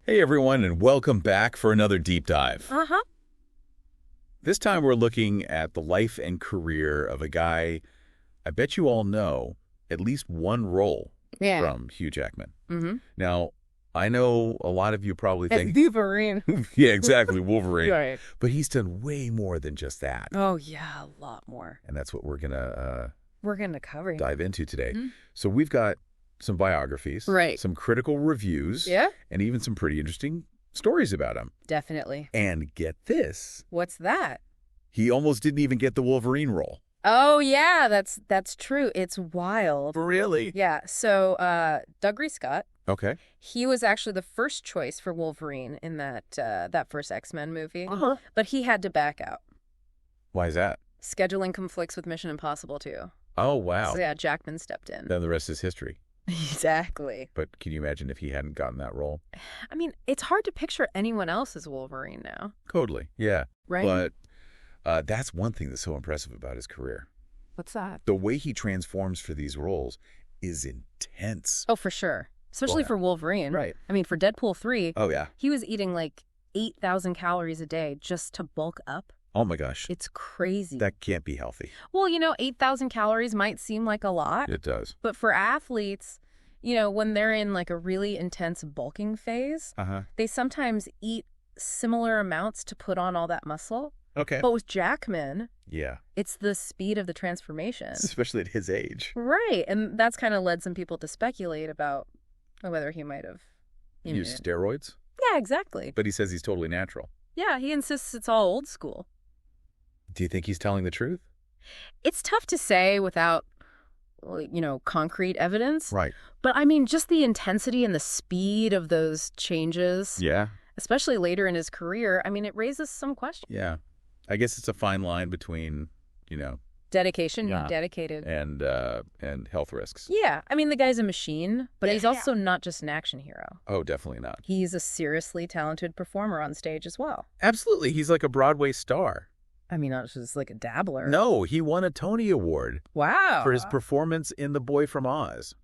Hey everyone, and welcome back for another deep dive. Uh-huh. This time we're looking at the life and career of a guy I bet you all know at least one role from Hugh Jackman. Mm-hmm. Now, I know a lot of you probably think... Wolverine. Yeah, exactly, Wolverine. Right. But he's done way more than just that. Oh, yeah, a lot more. And that's what we're going to cover. dive into today. Mm-hmm. So we've got some biographies, right, some critical reviews, and even some pretty interesting stories about him. Definitely. And get this. What's that? He almost didn't even get the Wolverine role. Oh, yeah, that's true. It's wild. Really? Yeah, so Dougray Scott, okay, he was actually the first choice for Wolverine in that first X-Men movie, but he had to back out. Why is that? Scheduling conflicts with Mission Impossible 2. Oh, wow. So, yeah, Jackman stepped in. Then the rest is history. Exactly. But can you imagine if he hadn't gotten that role? I mean, it's hard to picture anyone else as Wolverine now. Totally, yeah. Right? But that's one thing that's so impressive about his career. What's that? The way he transforms for these roles is intense. Oh, for sure. Especially for Wolverine. Right. I mean, for Deadpool 3, yeah. he was eating like 8,000 calories a day just to bulk up. Oh, my gosh. It's crazy. That can't be healthy. Well, 8,000 calories might seem like a lot. It does. But for athletes, when they're in like a really intense bulking phase, they sometimes eat similar amounts to put on all that muscle. Okay. But with Jackman, yeah, it's the speed of the transformation. Especially at his age. Right. And that's kind of led some people to speculate about whether he might have used steroids? Yeah, exactly. But he says he's totally natural. Yeah, he insists it's all old school. Do you think he's telling the truth? It's tough to say without, concrete evidence. Right. But I mean, just the intensity and the speed of those changes. Yeah. Especially later in his career, I mean, it raises some questions. Yeah. I guess it's a fine line between, dedication, dedicated, and health risks. Yeah. I mean, the guy's a machine, but he's also not just an action hero. Oh, definitely not. He's a seriously talented performer on stage as well. Absolutely. He's like a Broadway star. I mean, not just like a dabbler. No, he won a Tony Award. Wow. For his performance in The Boy from Oz.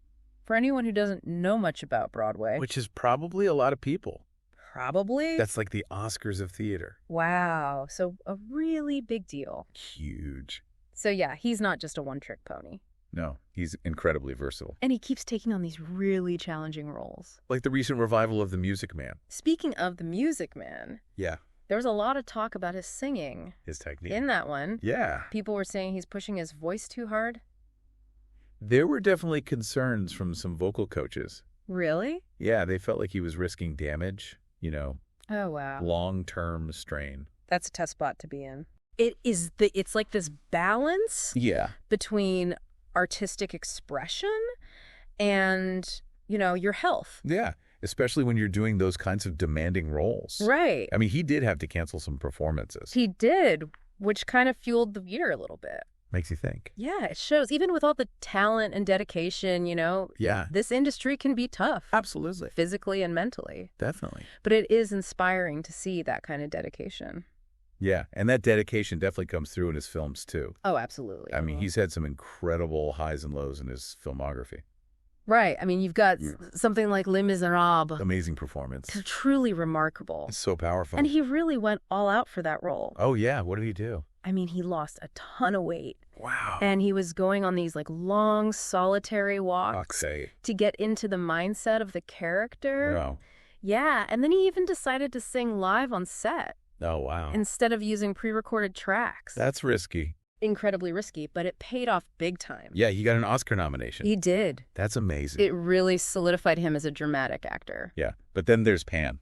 For anyone who doesn't know much about Broadway. Which is probably a lot of people. Probably? That's like the Oscars of theater. Wow. So a really big deal. Huge. So yeah, he's not just a one-trick pony. No, he's incredibly versatile. And he keeps taking on these really challenging roles. Like the recent revival of The Music Man. Speaking of The Music Man. Yeah. There was a lot of talk about his singing. His technique. In that one. Yeah. People were saying he's pushing his voice too hard. There were definitely concerns from some vocal coaches. Really? Yeah, they felt like he was risking damage, Oh, wow. long-term strain. That's a tough spot to be in. It's like this balance between artistic expression and, your health. Yeah, especially when you're doing those kinds of demanding roles. Right. I mean, he did have to cancel some performances. He did, which kind of fueled the year a little bit. Makes you think. Yeah, it shows. Even with all the talent and dedication, this industry can be tough. Absolutely. Physically and mentally. Definitely. But it is inspiring to see that kind of dedication. Yeah, and that dedication definitely comes through in his films, too. Oh, absolutely. I mean, he's had some incredible highs and lows in his filmography. Right. I mean, you've got something like Les Miserables. Amazing performance. Truly remarkable. It's so powerful. And he really went all out for that role. Oh, yeah. What did he do? I mean, he lost a ton of weight. Wow. And he was going on these long, solitary walks to get into the mindset of the character. Wow. Yeah. And then he even decided to sing live on set. Oh, wow. Instead of using pre-recorded tracks. That's risky. Incredibly risky, but it paid off big time. Yeah, he got an Oscar nomination. He did. That's amazing. It really solidified him as a dramatic actor. Yeah, but then there's Pan.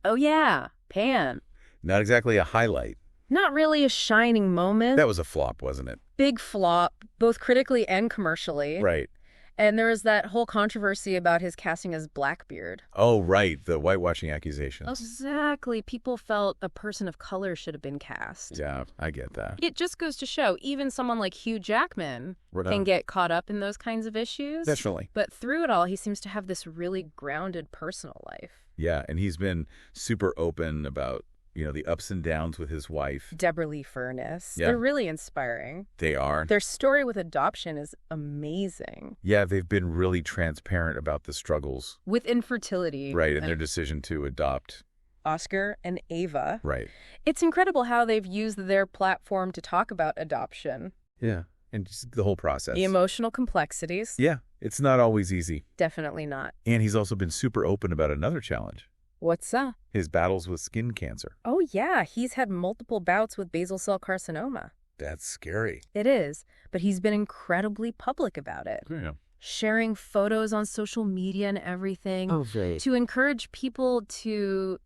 Oh, yeah. Pan. Not exactly a highlight. Not really a shining moment. That was a flop, wasn't it? Big flop, both critically and commercially. Right. And there was that whole controversy about his casting as Blackbeard. Oh, right. The whitewashing accusations. Exactly. People felt a person of color should have been cast. Yeah, I get that. It just goes to show, even someone like Hugh Jackman can get caught up in those kinds of issues. Definitely. But through it all, he seems to have this really grounded personal life. Yeah, and he's been super open about the ups and downs with his wife. Deborah Lee Furness. Yeah. They're really inspiring. They are. Their story with adoption is amazing. Yeah, they've been really transparent about the struggles. With infertility. Right, and their decision to adopt Oscar and Ava. Right. It's incredible how they've used their platform to talk about adoption. Yeah, and just the whole process. The emotional complexities. Yeah, it's not always easy. Definitely not. And he's also been super open about another challenge. What's that? His battles with skin cancer. Oh, yeah. He's had multiple bouts with basal cell carcinoma. That's scary. It is, but he's been incredibly public about it. Yeah. Sharing photos on social media and everything. Oh, right. To encourage people to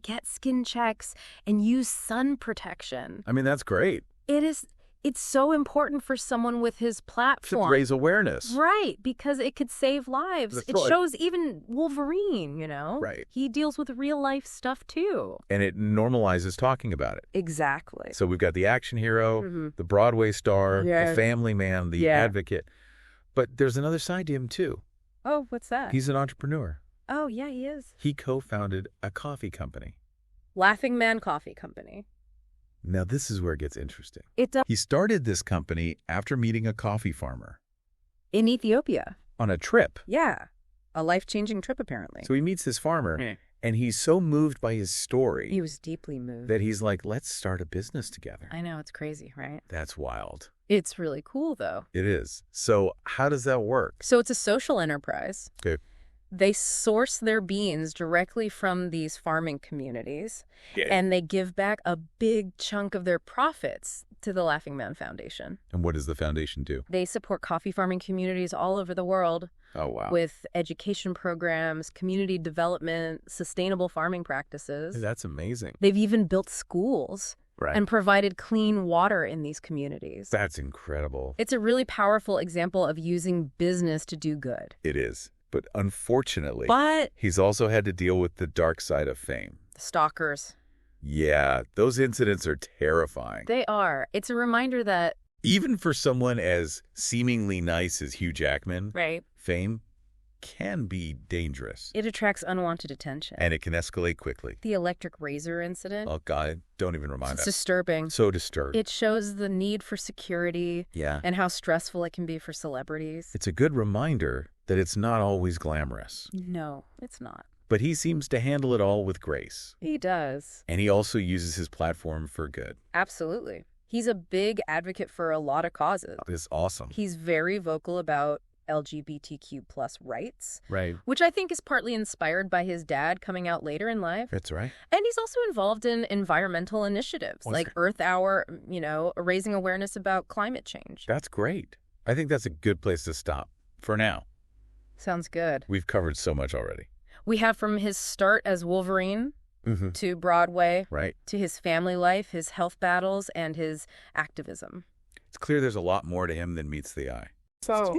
get skin checks and use sun protection. I mean, that's great. It's so important for someone with his platform. To raise awareness. Right, because it could save lives. That's it right. shows even Wolverine, Right. He deals with real life stuff too. And it normalizes talking about it. Exactly. So we've got the action hero, the Broadway star, the family man, the advocate. But there's another side to him, too. Oh, what's that? He's an entrepreneur. Oh, yeah, he is. He co-founded a coffee company. Laughing Man Coffee Company. Now, this is where it gets interesting. It's He started this company after meeting a coffee farmer. in Ethiopia. On a trip. Yeah. A life-changing trip, apparently. So he meets this farmer, and he's so moved by his story He was deeply moved. that he's like, let's start a business together. I know, it's crazy, right? That's wild. It's really cool, though. It is. So how does that work? So it's a social enterprise. Okay. They source their beans directly from these farming communities, and they give back a big chunk of their profits to the Laughing Man Foundation. And what does the foundation do? They support coffee farming communities all over the world. Oh, wow. With education programs, community development, sustainable farming practices. That's amazing. They've even built schools and provided clean water in these communities. That's incredible. It's a really powerful example of using business to do good. It is. But unfortunately, But he's also had to deal with the dark side of fame. stalkers. Yeah, those incidents are terrifying. They are. It's a reminder that... Even for someone as seemingly nice as Hugh Jackman, fame can be dangerous. It attracts unwanted attention. And it can escalate quickly. The electric razor incident. Oh, God, don't even remind us. It's disturbing. So disturbing. It shows the need for security and how stressful it can be for celebrities. It's a good reminder that it's not always glamorous. No, it's not. But he seems to handle it all with grace. He does. And he also uses his platform for good. Absolutely. He's a big advocate for a lot of causes. It's awesome. He's very vocal about LGBTQ plus rights. Right. Which I think is partly inspired by his dad coming out later in life. That's right. And he's also involved in environmental initiatives like Earth Hour, raising awareness about climate change. That's great. I think that's a good place to stop for now. Sounds good. We've covered so much already. We have from his start as Wolverine to Broadway, to his family life, his health battles, and his activism. It's clear there's a lot more to him than meets the eye. So,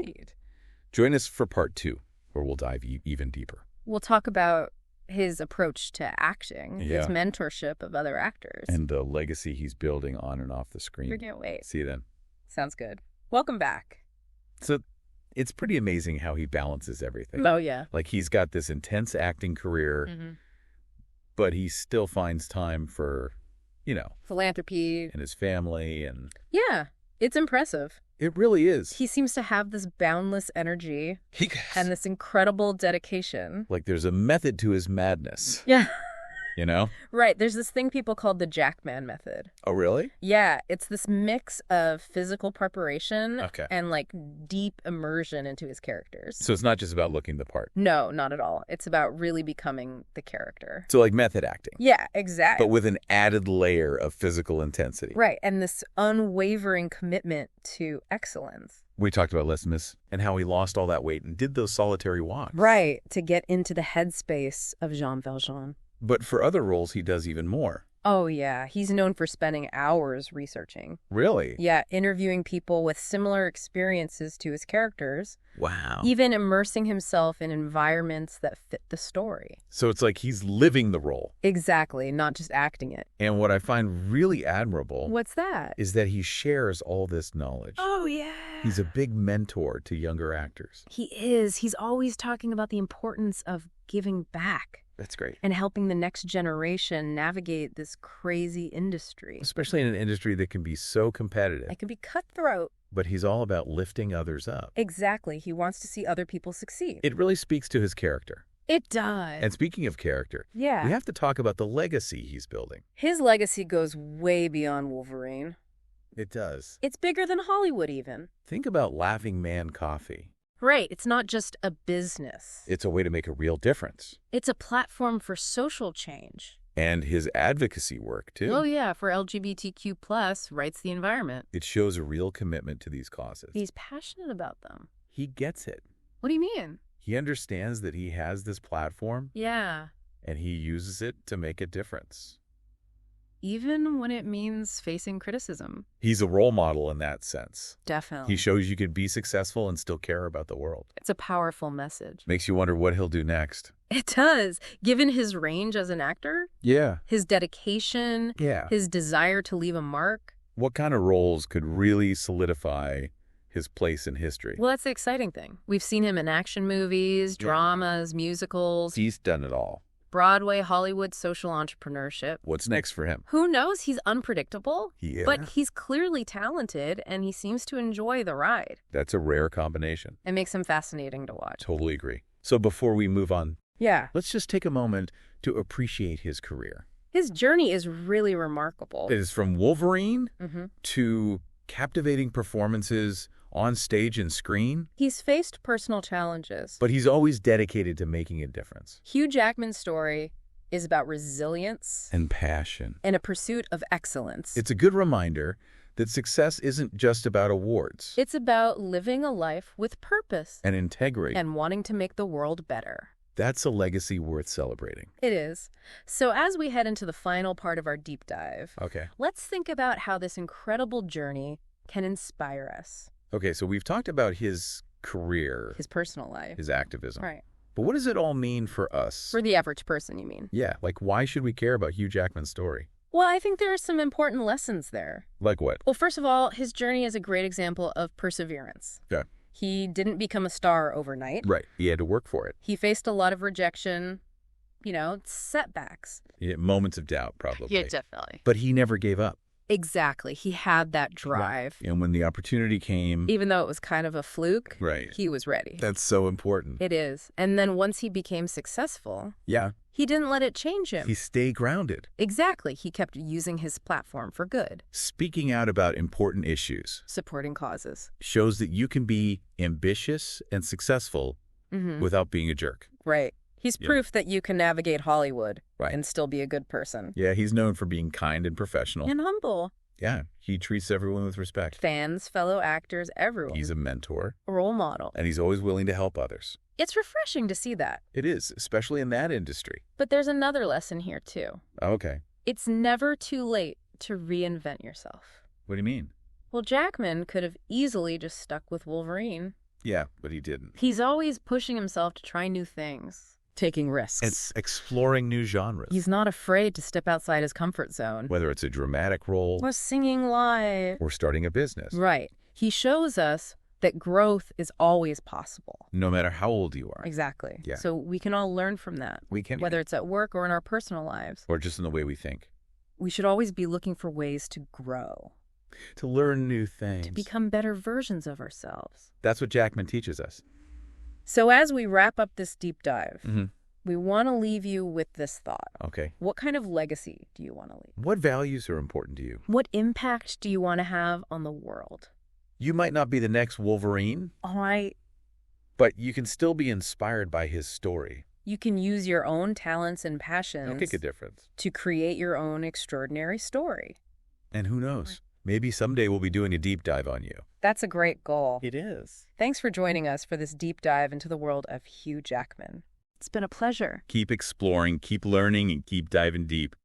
join us for part 2, where we'll dive even deeper. We'll talk about his approach to acting, his mentorship of other actors. And the legacy he's building on and off the screen. I can't wait. See you then. Sounds good. Welcome back. So it's pretty amazing how he balances everything. Oh, yeah. Like he's got this intense acting career, but he still finds time for, philanthropy. And his family. And yeah, it's impressive. It really is. He seems to have this boundless energy and this incredible dedication. Like there's a method to his madness. Yeah. Right. There's this thing people call the Jackman method. Oh, really? Yeah. It's this mix of physical preparation and deep immersion into his characters. So it's not just about looking the part. No, not at all. It's about really becoming the character. So like method acting. Yeah, exactly. But with an added layer of physical intensity. Right. And this unwavering commitment to excellence. We talked about Les Mis and how he lost all that weight and did those solitary walks. Right. To get into the headspace of Jean Valjean. But for other roles, he does even more. Oh, yeah. He's known for spending hours researching. Really? Yeah, interviewing people with similar experiences to his characters. Wow. Even immersing himself in environments that fit the story. So it's like he's living the role. Exactly, not just acting it. And what I find really admirable... What's that? ...is that he shares all this knowledge. Oh, yeah. He's a big mentor to younger actors. He is. He's always talking about the importance of giving back. That's great. And helping the next generation navigate this crazy industry. Especially in an industry that can be so competitive. It can be cutthroat. But he's all about lifting others up. Exactly. He wants to see other people succeed. It really speaks to his character. It does. And speaking of character, we have to talk about the legacy he's building. His legacy goes way beyond Wolverine. It does. It's bigger than Hollywood even. Think about Laughing Man Coffee. Right. It's not just a business. It's a way to make a real difference. It's a platform for social change. And his advocacy work, too. Oh, yeah, for LGBTQ+, rights the environment. It shows a real commitment to these causes. He's passionate about them. He gets it. What do you mean? He understands that he has this platform. Yeah. And he uses it to make a difference. Even when it means facing criticism. He's a role model in that sense. Definitely. He shows you can be successful and still care about the world. It's a powerful message. Makes you wonder what he'll do next. It does. Given his range as an actor. Yeah. His dedication. Yeah. His desire to leave a mark. What kind of roles could really solidify his place in history? Well, that's the exciting thing. We've seen him in action movies, dramas, musicals. He's done it all. Broadway, Hollywood, social entrepreneurship. What's next for him? Who knows? He's unpredictable. Yeah. But he's clearly talented, and he seems to enjoy the ride. That's a rare combination. It makes him fascinating to watch. Totally agree. So before we move on, let's just take a moment to appreciate his career. His journey is really remarkable. It is from Wolverine to captivating performances on stage and screen. He's faced personal challenges. But he's always dedicated to making a difference. Hugh Jackman's story is about resilience and passion and a pursuit of excellence. It's a good reminder that success isn't just about awards. It's about living a life with purpose and integrity and wanting to make the world better. That's a legacy worth celebrating. It is. So as we head into the final part of our deep dive, let's think about how this incredible journey can inspire us. Okay, so we've talked about his career. His personal life. His activism. Right. But what does it all mean for us? For the average person, you mean? Yeah, like why should we care about Hugh Jackman's story? Well, I think there are some important lessons there. Like what? Well, first of all, his journey is a great example of perseverance. Okay. He didn't become a star overnight. Right. He had to work for it. He faced a lot of rejection, setbacks. Yeah, moments of doubt, probably. Yeah, definitely. But he never gave up. Exactly. He had that drive. And when the opportunity came... Even though it was kind of a fluke, right, he was ready. That's so important. It is. And then once he became successful... Yeah. He didn't let it change him. He stayed grounded. Exactly. He kept using his platform for good. Speaking out about important issues. Supporting causes. Shows that you can be ambitious and successful without being a jerk. Right. He's proof that you can navigate Hollywood and still be a good person. Yeah, he's known for being kind and professional. And humble. Yeah, he treats everyone with respect. Fans, fellow actors, everyone. He's a mentor. A role model. And he's always willing to help others. It's refreshing to see that. It is, especially in that industry. But there's another lesson here, too. Okay. It's never too late to reinvent yourself. What do you mean? Well, Jackman could have easily just stuck with Wolverine. Yeah, but he didn't. He's always pushing himself to try new things. Taking risks. It's exploring new genres. He's not afraid to step outside his comfort zone. Whether it's a dramatic role. Or singing live. Or starting a business. Right. He shows us that growth is always possible. No matter how old you are. Exactly. Yeah. So we can all learn from that. We can. Whether it's at work or in our personal lives. Or just in the way we think. We should always be looking for ways to grow. To learn new things. To become better versions of ourselves. That's what Jackman teaches us. So as we wrap up this deep dive, we want to leave you with this thought. Okay. What kind of legacy do you want to leave? What values are important to you? What impact do you want to have on the world? You might not be the next Wolverine. All right. But you can still be inspired by his story. You can use your own talents and passions. It'll make a difference. To create your own extraordinary story. And who knows? Maybe someday we'll be doing a deep dive on you. That's a great goal. It is. Thanks for joining us for this deep dive into the world of Hugh Jackman. It's been a pleasure. Keep exploring, keep learning, and keep diving deep.